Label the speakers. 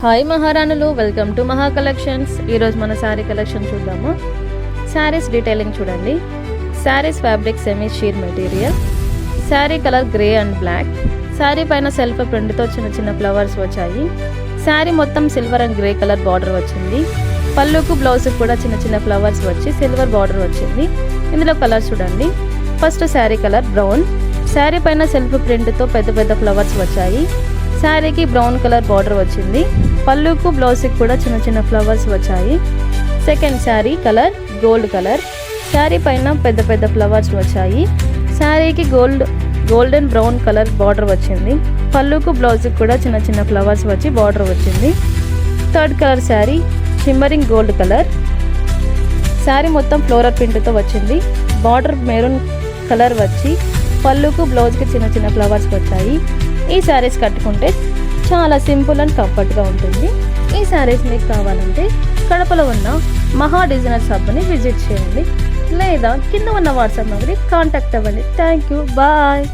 Speaker 1: Hi మహారాణులు, welcome to మహా collections. ఈరోజు మన శారీ కలెక్షన్ చూద్దాము. శారీస్ డీటెయిలింగ్ చూడండి. Saris fabric semi sheer material. Sari colour grey and black. Sari పైన సెల్ఫ్ ప్రింట్తో చిన్న చిన్న ఫ్లవర్స్ వచ్చాయి. శారీ మొత్తం silver and grey colour border వచ్చింది. పళ్ళుకు బ్లౌజ్కి కూడా చిన్న చిన్న ఫ్లవర్స్ వచ్చి సిల్వర్ బార్డర్ వచ్చింది. ఇందులో కలర్స్ చూడండి. First sari colour brown. Sari పైన సెల్ఫ్ ప్రింట్తో పెద్ద పెద్ద ఫ్లవర్స్ వచ్చాయి. శారీకి బ్రౌన్ కలర్ బార్డర్ వచ్చింది. పళ్ళుకు బ్లౌజ్కి కూడా చిన్న చిన్న ఫ్లవర్స్ వచ్చాయి. Second sari colour gold colour. Sari పైన పెద్ద పెద్ద ఫ్లవర్స్ వచ్చాయి. శారీకి గోల్డెన్ బ్రౌన్ కలర్ బార్డర్ వచ్చింది. పళ్ళుకు బ్లౌజ్కి కూడా చిన్న చిన్న ఫ్లవర్స్ వచ్చి బార్డర్ వచ్చింది. Third colour sari shimmering gold colour. Sari మొత్తం ఫ్లోరల్ ప్రింట్తో వచ్చింది. బార్డర్ మెరూన్ కలర్ వచ్చి పళ్ళుకు బ్లౌజ్కి చిన్న చిన్న ఫ్లవర్స్ వచ్చాయి. ఈ శారీస్ కట్టుకుంటే చాలా సింపుల్ అండ్ కంఫర్ట్గా ఉంటుంది. ఈ శారీస్ మీకు కావాలంటే కడపలో ఉన్న మహా డిజైనర్స్ హబ్ని విజిట్ చేయండి, లేదా కింద ఉన్న వాట్సాప్ నెంబర్కి కాంటాక్ట్ అవ్వండి. Thank you, bye.